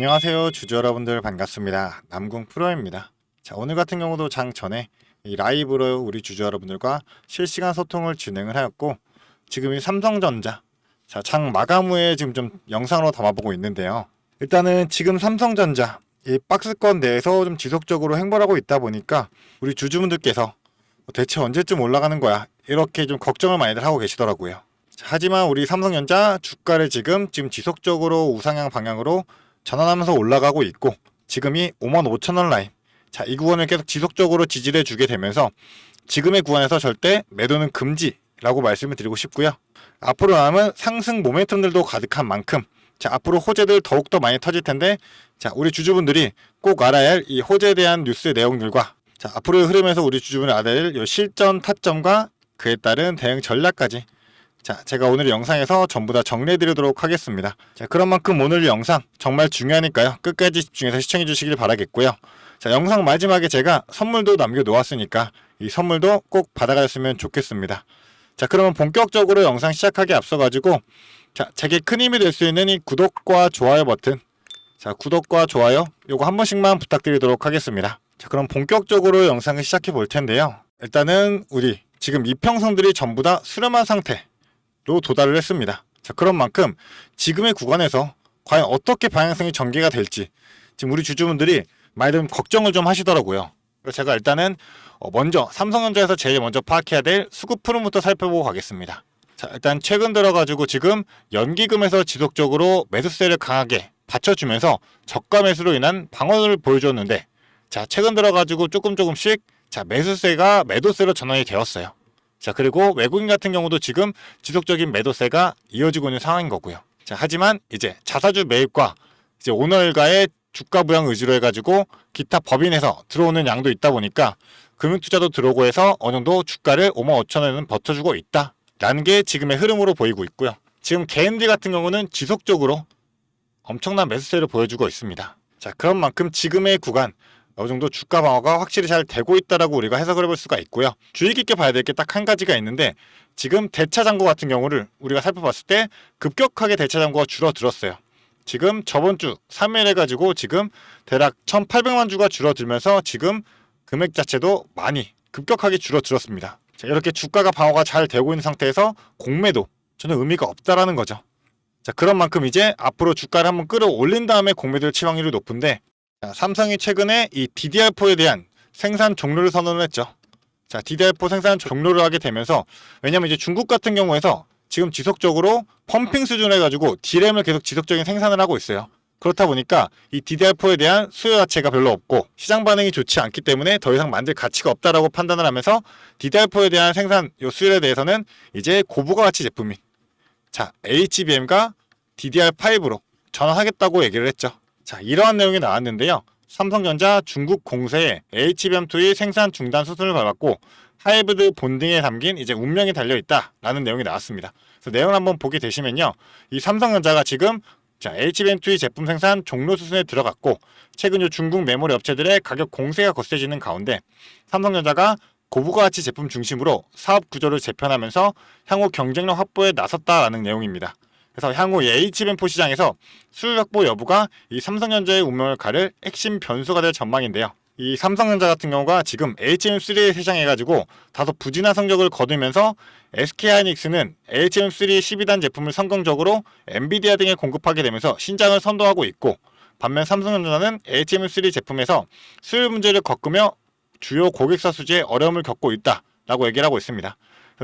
안녕하세요 주주 여러분들 반갑습니다. 남궁 프로입니다. 자, 오늘 같은 경우도 장 전에 이 라이브로 우리 주주 여러분들과 실시간 소통을 진행을 하였고, 지금 이 삼성전자 장 마감 후에 지금 좀 영상으로 담아보고 있는데요. 일단은 지금 삼성전자 이 박스권 내에서 좀 지속적으로 횡보하고 있다 보니까 우리 주주분들께서 대체 언제쯤 올라가는 거야 이렇게 좀 걱정을 많이들 하고 계시더라고요. 자, 하지만 우리 삼성전자 주가를 지금 지속적으로 우상향 방향으로 전환하면서 올라가고 있고, 지금이 55,000원 라인, 자, 이 구간을 계속 지속적으로 지지해 주게 되면서 지금의 구간에서 절대 매도는 금지라고 말씀을 드리고 싶고요. 앞으로 남은 상승 모멘텀들도 가득한 만큼, 자, 앞으로 호재들 더욱더 많이 터질 텐데, 자, 우리 주주분들이 꼭 알아야 할 이 호재에 대한 뉴스 내용들과, 자, 앞으로의 흐름에서 우리 주주분이 알아야 할 실전 타점과 그에 따른 대응 전략까지, 자, 제가 오늘 영상에서 전부 다 정리해 드리도록 하겠습니다. 자, 그런 만큼 오늘 영상 정말 중요하니까요, 끝까지 집중해서 시청해 주시길 바라겠고요. 자, 영상 마지막에 제가 선물도 남겨 놓았으니까 이 선물도 꼭 받아가셨으면 좋겠습니다. 자, 그러면 본격적으로 영상 시작하기 앞서 가지고, 자, 제게 큰 힘이 될 수 있는 이 구독과 좋아요 버튼, 자, 구독과 좋아요 요거 한 번씩만 부탁드리도록 하겠습니다. 자, 그럼 본격적으로 영상을 시작해 볼 텐데요. 일단은 우리 지금 이평선들이 전부 다 수렴한 상태로 도달을 했습니다. 자, 그런 만큼 지금의 구간에서 과연 어떻게 방향성이 전개가 될지 지금 우리 주주분들이 많이들 걱정을 좀 하시더라고요. 그래서 제가 일단은 먼저 삼성전자에서 제일 먼저 파악해야 될 수급 흐름부터 살펴보고 가겠습니다. 자, 일단 최근 들어가지고 지금 연기금에서 지속적으로 매수세를 강하게 받쳐주면서 저가 매수로 인한 방어를 보여줬는데, 자, 최근 들어가지고 조금씩 자, 매수세가 매도세로 전환이 되었어요. 자, 그리고 외국인 같은 경우도 지금 지속적인 매도세가 이어지고 있는 상황인 거고요. 자, 하지만 이제 자사주 매입과 이제 오너일가의 주가 부양 의지로 해가지고 기타 법인에서 들어오는 양도 있다 보니까 금융투자도 들어오고 해서 어느 정도 주가를 55,000원에는 버텨주고 있다라는 게 지금의 흐름으로 보이고 있고요. 지금 개인들 같은 경우는 지속적으로 엄청난 매수세를 보여주고 있습니다. 자, 그런 만큼 지금의 구간 어느 정도 주가 방어가 확실히 잘 되고 있다라고 우리가 해석을 해볼 수가 있고요. 주의 깊게 봐야 될 게 딱 한 가지가 있는데, 지금 대차 잔고 같은 경우를 우리가 살펴봤을 때 급격하게 대차 잔고가 줄어들었어요. 지금 저번 주 3일 해가지고 지금 대략 1,800만 주가 줄어들면서 지금 금액 자체도 많이 급격하게 줄어들었습니다. 자, 이렇게 주가가 방어가 잘 되고 있는 상태에서 공매도 저는 의미가 없다라는 거죠. 자, 그런 만큼 이제 앞으로 주가를 한번 끌어올린 다음에 공매도를 칠 확률이 높은데, 자, 삼성이 최근에 이 DDR4에 대한 생산 종료를 선언을 했죠. 자, DDR4 생산 종료를 하게 되면서, 왜냐면 이제 중국 같은 경우에서 지금 지속적으로 펌핑 수준을 해가지고 D램을 계속 지속적인 생산을 하고 있어요. 그렇다 보니까 이 DDR4에 대한 수요 자체가 별로 없고 시장 반응이 좋지 않기 때문에 더 이상 만들 가치가 없다라고 판단을 하면서 DDR4에 대한 생산 요 수요에 대해서는 이제 고부가 가치 제품인, 자, HBM과 DDR5로 전환하겠다고 얘기를 했죠. 자, 이러한 내용이 나왔는데요. 삼성전자 중국 공세에 HBM2의 생산 중단 수순을 밟았고 하이브리드 본딩에 담긴 이제 운명이 달려있다라는 내용이 나왔습니다. 그래서 내용을 한번 보게 되시면요, 이 삼성전자가 지금 자, HBM2 제품 생산 종료 수순에 들어갔고, 최근 요 중국 메모리 업체들의 가격 공세가 거세지는 가운데 삼성전자가 고부가 가치 제품 중심으로 사업 구조를 재편하면서 향후 경쟁력 확보에 나섰다라는 내용입니다. 그래서 향후 HBM4 시장에서 수요 확보 여부가 이 삼성전자의 운명을 가를 핵심 변수가 될 전망인데요. 이 삼성전자 같은 경우가 지금 HBM3에 세장해가지고 다소 부진한 성적을 거두면서 SK하이닉스는 HBM3 12단 제품을 성공적으로 엔비디아 등에 공급하게 되면서 신장을 선도하고 있고, 반면 삼성전자는 HBM3 제품에서 수요 문제를 겪으며 주요 고객사 수지에 어려움을 겪고 있다라고 얘기를 하고 있습니다.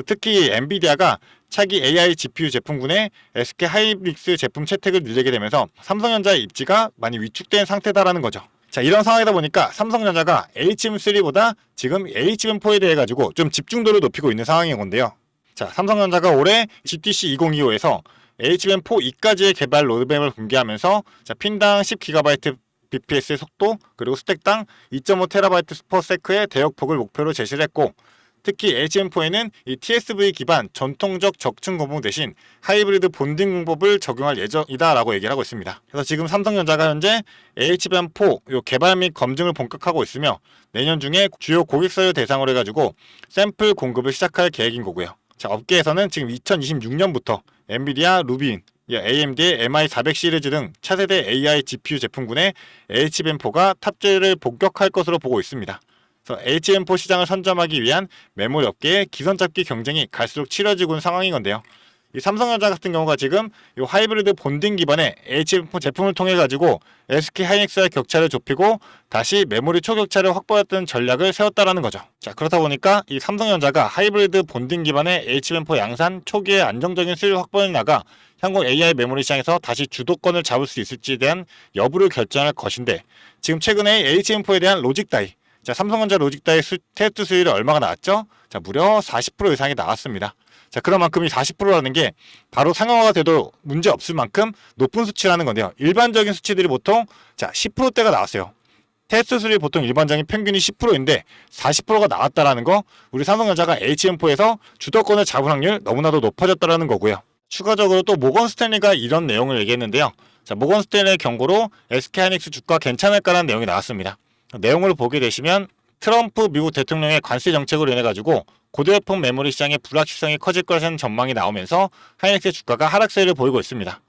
특히 엔비디아가 차기 AI GPU 제품군에 SK하이닉스 제품 채택을 늘리게 되면서 삼성전자의 입지가 많이 위축된 상태다라는 거죠. 자, 이런 상황이다 보니까 삼성전자가 HBM3보다 지금 HBM4에 대해 가지고 좀 집중도를 높이고 있는 상황인 건데요. 자, 삼성전자가 올해 GTC 2025에서 HBM4 2까지의 개발 로드맵을 공개하면서, 자, 핀당 10GB bps의 속도, 그리고 스택당 2.5TB per sec의 대역폭을 목표로 제시를 했고, 특히 HBM4에는 이 TSV 기반 전통적 적층 공법 대신 하이브리드 본딩 공법을 적용할 예정이다라고 얘기를 하고 있습니다. 그래서 지금 삼성전자가 현재 HBM4 요 개발 및 검증을 본격화하고 있으며 내년 중에 주요 고객사를 대상으로 해가지고 샘플 공급을 시작할 계획인 거고요. 자, 업계에서는 지금 2026년부터 엔비디아, 루비인, AMD의 MI400 시리즈 등 차세대 AI GPU 제품군에 HBM4가 탑재를 본격화할 것으로 보고 있습니다. 그래서 HBM4 시장을 선점하기 위한 메모리 업계의 기선잡기 경쟁이 갈수록 치러지고 있는 상황인 건데요. 이 삼성전자 같은 경우가 지금 이 하이브리드 본딩 기반의 HBM4 제품을 통해 가지고 SK 하이닉스와의 격차를 좁히고 다시 메모리 초격차를 확보했던 전략을 세웠다라는 거죠. 자, 그렇다 보니까 이 삼성전자가 하이브리드 본딩 기반의 HBM4 양산 초기에 안정적인 수율 확보해 나가 향후 AI 메모리 시장에서 다시 주도권을 잡을 수 있을지에 대한 여부를 결정할 것인데, 지금 최근에 HBM4에 대한 로직 다이, 자, 삼성전자 로직 다이 테스트 수율이 얼마가 나왔죠? 자, 무려 40% 이상이 나왔습니다. 자, 그런 만큼 이 40%라는 게 바로 상용화가 돼도 문제 없을 만큼 높은 수치라는 건데요. 일반적인 수치들이 보통 10%대가 나왔어요. 테스트 수율이 보통 일반적인 평균이 10%인데 40%가 나왔다라는 거, 우리 삼성전자가 HBM4에서 주도권을 잡을 확률 너무나도 높아졌다라는 거고요. 추가적으로 또 모건 스탠리가 이런 내용을 얘기했는데요. 자, 모건 스탠리의 경고로 SK 하이닉스 주가 괜찮을까라는 내용이 나왔습니다. 내용을 보게 되시면 트럼프 미국 대통령의 관세 정책으로 인해 가지고 고도효율 메모리 시장의 불확실성이 커질 것이라는 전망이 나오면서 하이닉스의 주가가 하락세를 보이고 있습니다.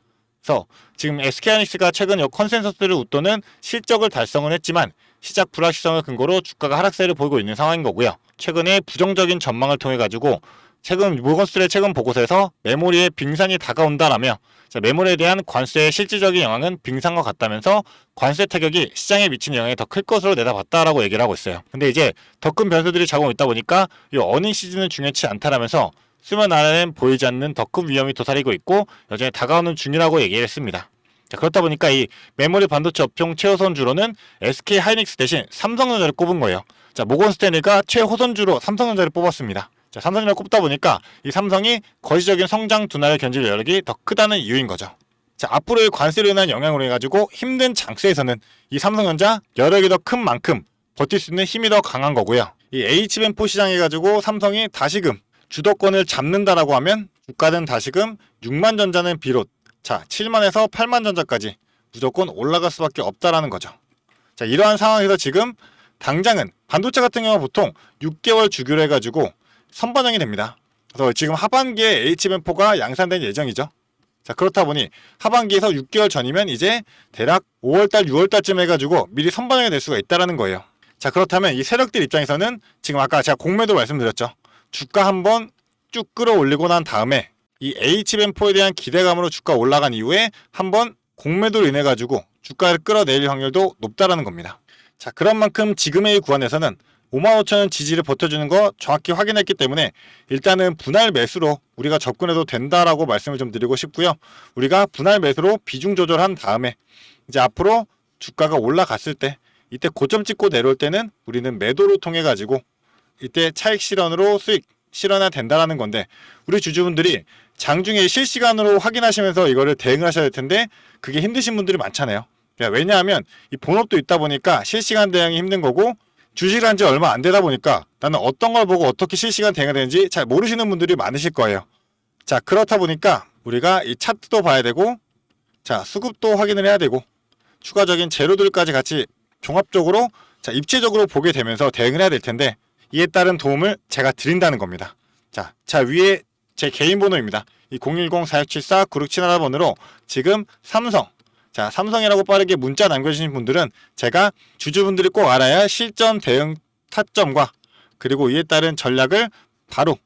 그래서 지금 SK 하이닉스가 최근 컨센서스를 웃도는 실적을 달성은 했지만 시작 불확실성을 근거로 주가가 하락세를 보이고 있는 상황인 거고요. 최근에 부정적인 전망을 통해 가지고 최근 모건스트레의 최근 보고서에서 메모리의 빙산이 다가온다라며, 메모리에 대한 관세의 실질적인 영향은 빙산과 같다면서 관세 타격이 시장에 미치는 영향이 더 클 것으로 내다봤다라고 얘기를 하고 있어요. 근데 이제 더 큰 변수들이 작용하고 있다 보니까 이 어닝 시즌은 중요치 않다라면서 수면 아래는 보이지 않는 더 큰 위험이 도사리고 있고 여전히 다가오는 중이라고 얘기를 했습니다. 자, 그렇다 보니까 이 메모리 반도체 업종 최우선주로는 SK 하이닉스 대신 삼성전자를 꼽은 거예요. 자, 모건 스탠리가 최호선주로 삼성전자를 뽑았습니다. 자, 삼성전자를 꼽다 보니까 이 삼성이 거시적인 성장 둔화를 견딜 여력이 더 크다는 이유인 거죠. 자, 앞으로의 관세로 인한 영향으로 해가지고 힘든 장세에서는 이 삼성전자 여력이 더 큰 만큼 버틸 수 있는 힘이 더 강한 거고요. 이 HBM4 시장 해가지고 삼성이 다시금 주도권을 잡는다라고 하면 주가는 다시금 6만 전자는 비롯, 자, 7만에서 8만 전자까지 무조건 올라갈 수밖에 없다라는 거죠. 자, 이러한 상황에서 지금 당장은 반도체 같은 경우 보통 6개월 주기로 해가지고 선반영이 됩니다. 그래서 지금 하반기에 HBM4가 양산된 예정이죠. 자, 그렇다 보니 하반기에서 6개월 전이면 이제 대략 5월달, 6월달쯤 해가지고 미리 선반영이 될 수가 있다는 거예요. 자, 그렇다면 이 세력들 입장에서는 지금 아까 제가 공매도 말씀드렸죠. 주가 한번 쭉 끌어올리고 난 다음에 이 HBM4에 대한 기대감으로 주가 올라간 이후에 한번 공매도로 인해 가지고 주가를 끌어내릴 확률도 높다라는 겁니다. 자, 그런 만큼 지금의 구간에서는 55,000원 지지를 버텨주는 거 정확히 확인했기 때문에 일단은 분할 매수로 우리가 접근해도 된다라고 말씀을 좀 드리고 싶고요. 우리가 분할 매수로 비중 조절한 다음에 이제 앞으로 주가가 올라갔을 때 이때 고점 찍고 내려올 때는 우리는 매도를 통해 가지고 이때 차익 실현으로 수익 실현해야 된다라는 건데, 우리 주주분들이 장중에 실시간으로 확인하시면서 이거를 대응을 하셔야 될 텐데 그게 힘드신 분들이 많잖아요. 왜냐하면 이 본업도 있다 보니까 실시간 대응이 힘든 거고, 주식을 한 지 얼마 안 되다 보니까 나는 어떤 걸 보고 어떻게 실시간 대응이 되는지 잘 모르시는 분들이 많으실 거예요. 자, 그렇다 보니까 우리가 이 차트도 봐야 되고, 자, 수급도 확인을 해야 되고, 추가적인 재료들까지 같이 종합적으로 입체적으로 보게 되면서 대응을 해야 될 텐데, 이에 따른 도움을 제가 드린다는 겁니다. 자, 위에 제 개인 번호입니다. 이 010-4674-9671번으로 지금 삼성이라고 빠르게 문자 남겨주신 분들은 제가 주주분들이 꼭 알아야 할 실전 대응 타점과 그리고 이에 따른 전략을 바로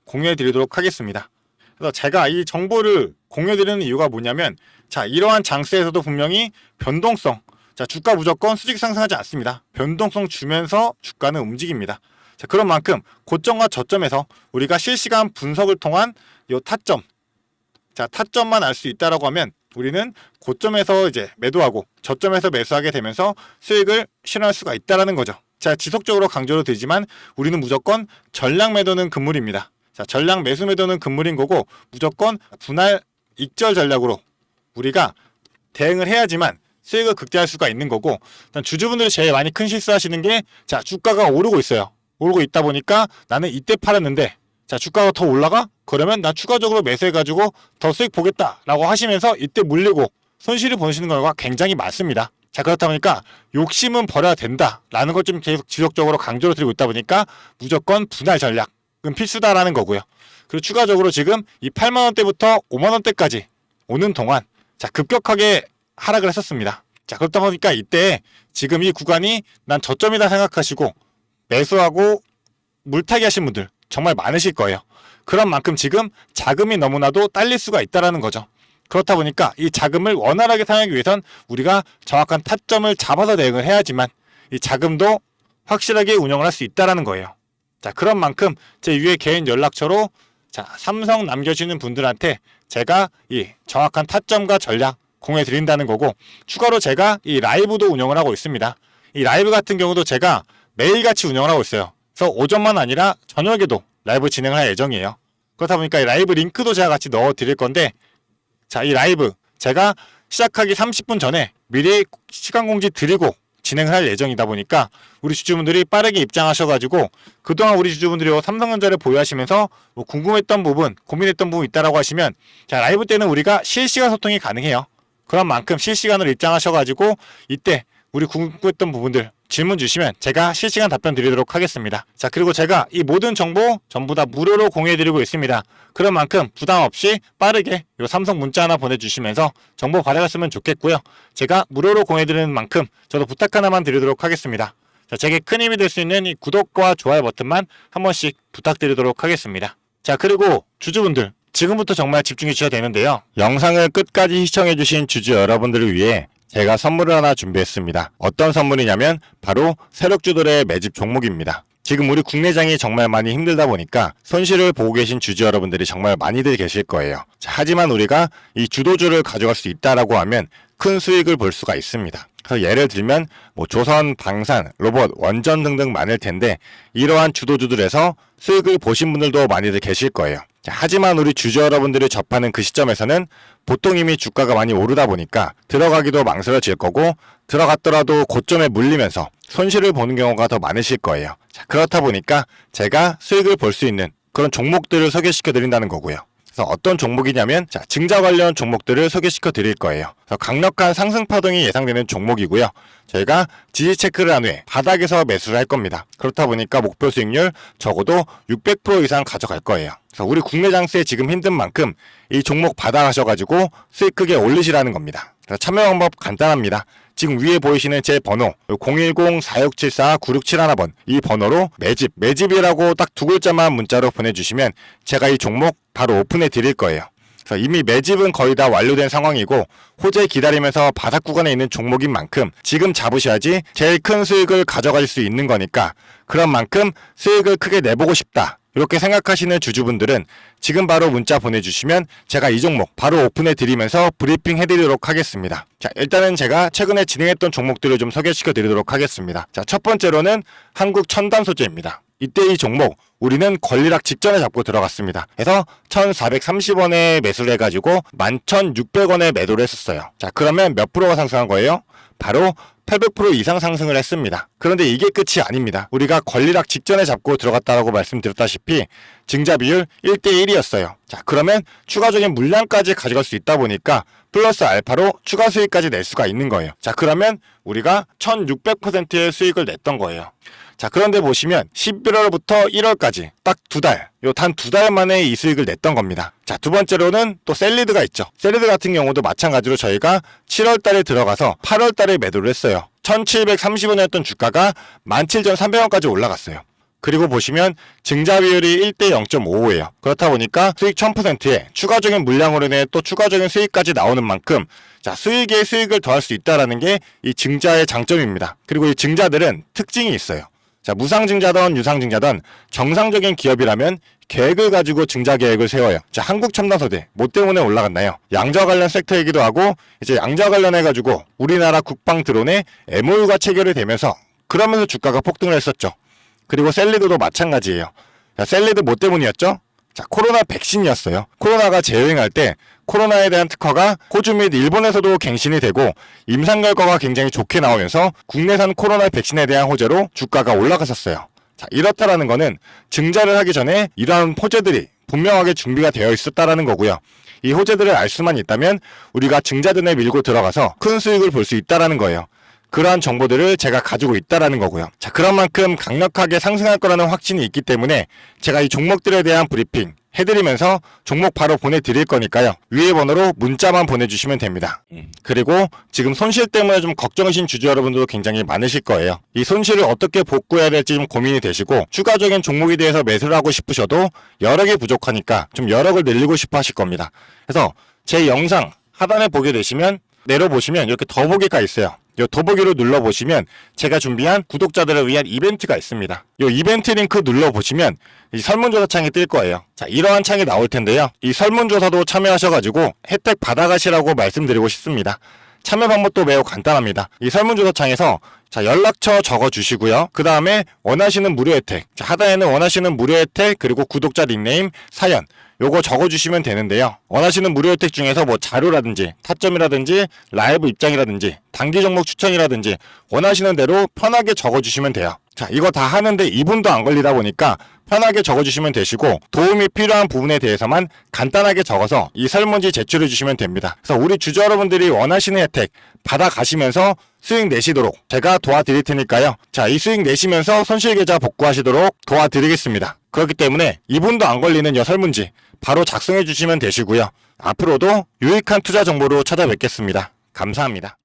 공유해 드리도록 하겠습니다. 그래서 제가 이 정보를 공유해 드리는 이유가 뭐냐면, 자, 이러한 장세에서도 분명히 변동성, 자, 주가 무조건 수직 상승하지 않습니다. 변동성 주면서 주가는 움직입니다. 자, 그런 만큼 고점과 저점에서 우리가 실시간 분석을 통한 이 타점, 자, 타점만 알 수 있다라고 하면 우리는 고점에서 이제 매도하고 저점에서 매수하게 되면서 수익을 실현할 수가 있다라는 거죠. 자, 지속적으로 강조를 드리지만 우리는 무조건 전량 매도는 금물입니다. 자, 전량 매수 매도는 금물인 거고, 무조건 분할 익절 전략으로 우리가 대응을 해야지만 수익을 극대화할 수가 있는 거고, 일단 주주분들이 제일 많이 큰 실수하시는 게, 자, 주가가 오르고 있어요. 오르고 있다 보니까 나는 이때 팔았는데, 자, 주가가 더 올라가? 그러면 나 추가적으로 매수해가지고 더 수익 보겠다라고 하시면서 이때 물리고 손실을 보시는 경우가 굉장히 많습니다. 자, 그렇다 보니까 욕심은 버려야 된다라는 걸 좀 계속 지속적으로 강조를 드리고 있다 보니까 무조건 분할 전략은 필수다라는 거고요. 그리고 추가적으로 지금 이 8만원대부터 5만원대까지 오는 동안 자, 급격하게 하락을 했었습니다. 자, 그렇다 보니까 이때 지금 이 구간이 난 저점이다 생각하시고 매수하고 물타기 하신 분들 정말 많으실 거예요. 그런 만큼 지금 자금이 너무나도 딸릴 수가 있다는 거죠. 그렇다 보니까 이 자금을 원활하게 사용하기 위해선 우리가 정확한 타점을 잡아서 대응을 해야지만 이 자금도 확실하게 운영을 할 수 있다는 거예요. 자, 그런 만큼 제 위에 개인 연락처로 자, 삼성 남겨주시는 분들한테 제가 이 정확한 타점과 전략 공유해 드린다는 거고, 추가로 제가 이 라이브도 운영을 하고 있습니다. 이 라이브 같은 경우도 제가 매일같이 운영을 하고 있어요. 그래서 오전만 아니라 저녁에도 라이브 진행을 할 예정이에요. 그렇다 보니까 이 라이브 링크도 제가 같이 넣어 드릴 건데, 자, 이 라이브 제가 시작하기 30분 전에 미리 시간 공지 드리고 진행을 할 예정이다 보니까 우리 주주분들이 빠르게 입장하셔가지고 그동안 우리 주주분들이 삼성전자를 보유하시면서 뭐 궁금했던 부분, 고민했던 부분 있다라고 하시면 자, 라이브 때는 우리가 실시간 소통이 가능해요. 그런 만큼 실시간으로 입장하셔가지고 이때 우리 궁금했던 부분들 질문 주시면 제가 실시간 답변 드리도록 하겠습니다. 자, 그리고 제가 이 모든 정보 전부 다 무료로 공유해드리고 있습니다. 그런 만큼 부담 없이 빠르게 요 삼성 문자 하나 보내주시면서 정보 받아갔으면 좋겠고요. 제가 무료로 공유해드리는 만큼 저도 부탁 하나만 드리도록 하겠습니다. 자, 제게 큰 힘이 될 수 있는 이 구독과 좋아요 버튼만 한 번씩 부탁드리도록 하겠습니다. 자, 그리고 주주분들 지금부터 정말 집중해 주셔야 되는데요. 영상을 끝까지 시청해주신 주주 여러분들을 위해 제가 선물을 하나 준비했습니다. 어떤 선물이냐면 바로 세력주들의 매집 종목입니다. 지금 우리 국내장이 정말 많이 힘들다 보니까 손실을 보고 계신 주주 여러분들이 정말 많이들 계실 거예요. 자, 하지만 우리가 이 주도주를 가져갈 수 있다라고 하면 큰 수익을 볼 수가 있습니다. 그래서 예를 들면 뭐 조선, 방산, 로봇, 원전 등등 많을 텐데 이러한 주도주들에서 수익을 보신 분들도 많이들 계실 거예요. 자, 하지만 우리 주주 여러분들이 접하는 그 시점에서는 보통 이미 주가가 많이 오르다 보니까 들어가기도 망설여질 거고 들어갔더라도 고점에 물리면서 손실을 보는 경우가 더 많으실 거예요. 자, 그렇다 보니까 제가 수익을 볼 수 있는 그런 종목들을 소개시켜 드린다는 거고요. 그래서 어떤 종목이냐면 자, 증자 관련 종목들을 소개시켜 드릴 거예요. 그래서 강력한 상승 파동이 예상되는 종목이고요. 저희가 지지 체크를 한 후에 바닥에서 매수를 할 겁니다. 그렇다 보니까 목표 수익률 적어도 600% 이상 가져갈 거예요. 그래서 우리 국내 장세 지금 힘든 만큼 이 종목 받아가셔가지고 수익 크게 올리시라는 겁니다. 그래서 참여 방법 간단합니다. 지금 위에 보이시는 제 번호 010-4674-9671번 이 번호로 매집이라고 딱 두 글자만 문자로 보내주시면 제가 이 종목 바로 오픈해 드릴 거예요. 그래서 이미 매집은 거의 다 완료된 상황이고 호재 기다리면서 바닥 구간에 있는 종목인 만큼 지금 잡으셔야지 제일 큰 수익을 가져갈 수 있는 거니까 그런 만큼 수익을 크게 내보고 싶다. 이렇게 생각하시는 주주분들은 지금 바로 문자 보내주시면 제가 이 종목 바로 오픈해 드리면서 브리핑 해드리도록 하겠습니다. 자, 일단은 제가 최근에 진행했던 종목들을 좀 소개시켜 드리도록 하겠습니다. 자, 첫 번째로는 한국 첨단 소재입니다. 이때 이 종목 우리는 권리락 직전에 잡고 들어갔습니다. 그래서 1430원에 매수를 해가지고 11,600원에 매도를 했었어요. 자, 그러면 몇 프로가 상승한 거예요? 바로 800% 이상 상승을 했습니다. 그런데 이게 끝이 아닙니다. 우리가 권리락 직전에 잡고 들어갔다라고 말씀드렸다시피 증자 비율 1대1이었어요. 자, 그러면 추가적인 물량까지 가져갈 수 있다 보니까 플러스 알파로 추가 수익까지 낼 수가 있는 거예요. 자, 그러면 우리가 1600%의 수익을 냈던 거예요. 자, 그런데 보시면 11월부터 1월까지 딱 두 달, 단 두 달 만에 이 수익을 냈던 겁니다. 자, 두 번째로는 또 셀리드가 있죠. 셀리드 같은 경우도 마찬가지로 저희가 7월 달에 들어가서 8월 달에 매도를 했어요. 1730원이었던 주가가 17,300원까지 올라갔어요. 그리고 보시면 증자 비율이 1대 0.55예요. 그렇다 보니까 수익 1000%에 추가적인 물량으로 인해 또 추가적인 수익까지 나오는 만큼 자, 수익에 수익을 더할 수 있다는 게 이 증자의 장점입니다. 그리고 이 증자들은 특징이 있어요. 자, 무상증자든 유상증자든 정상적인 기업이라면 계획을 가지고 증자 계획을 세워요. 자, 한국첨단소재 뭐 때문에 올라갔나요? 양자 관련 섹터이기도 하고 이제 양자 관련해가지고 우리나라 국방 드론에 MOU가 체결이 되면서 그러면서 주가가 폭등을 했었죠. 그리고 셀리드도 마찬가지예요. 자, 셀리드 뭐 때문이었죠? 자, 코로나 백신이었어요. 코로나가 재유행할 때 코로나에 대한 특허가 호주 및 일본에서도 갱신이 되고 임상 결과가 굉장히 좋게 나오면서 국내산 코로나 백신에 대한 호재로 주가가 올라갔었어요. 자, 이렇다라는 거는 증자를 하기 전에 이러한 호재들이 분명하게 준비가 되어 있었다라는 거고요. 이 호재들을 알 수만 있다면 우리가 증자든에 밀고 들어가서 큰 수익을 볼 수 있다라는 거예요. 그러한 정보들을 제가 가지고 있다라는 거고요. 자, 그런 만큼 강력하게 상승할 거라는 확신이 있기 때문에 제가 이 종목들에 대한 브리핑 해드리면서 종목 바로 보내드릴 거니까요. 위에 번호로 문자만 보내주시면 됩니다. 그리고 지금 손실 때문에 좀 걱정이신 주주 여러분들도 굉장히 많으실 거예요. 이 손실을 어떻게 복구해야 될지 좀 고민이 되시고 추가적인 종목에 대해서 매수를 하고 싶으셔도 여력이 부족하니까 좀 여력을 늘리고 싶어 하실 겁니다. 그래서 제 영상 하단에 보게 되시면 내려보시면 이렇게 더보기가 있어요. 이 더보기를 눌러보시면 제가 준비한 구독자들을 위한 이벤트가 있습니다. 이 이벤트 링크 눌러보시면 이 설문조사 창이 뜰 거예요. 자, 이러한 창이 나올 텐데요. 이 설문조사도 참여하셔가지고 혜택 받아가시라고 말씀드리고 싶습니다. 참여 방법도 매우 간단합니다. 이 설문조사 창에서 자, 연락처 적어주시고요. 그 다음에 원하시는 무료 혜택. 자, 하단에는 원하시는 무료 혜택 그리고 구독자 닉네임, 사연 요거 적어주시면 되는데요. 원하시는 무료 혜택 중에서 뭐 자료라든지 타점이라든지 라이브 입장이라든지 단기 종목 추천이라든지 원하시는 대로 편하게 적어주시면 돼요. 자, 이거 다 하는데 2분도 안 걸리다 보니까 편하게 적어주시면 되시고 도움이 필요한 부분에 대해서만 간단하게 적어서 이 설문지 제출해 주시면 됩니다. 그래서 우리 주주 여러분들이 원하시는 혜택 받아가시면서 수익 내시도록 제가 도와드릴 테니까요. 자, 이 수익 내시면서 손실계좌 복구하시도록 도와드리겠습니다. 그렇기 때문에 2분도 안 걸리는 이 설문지 바로 작성해 주시면 되시고요. 앞으로도 유익한 투자 정보로 찾아뵙겠습니다. 감사합니다.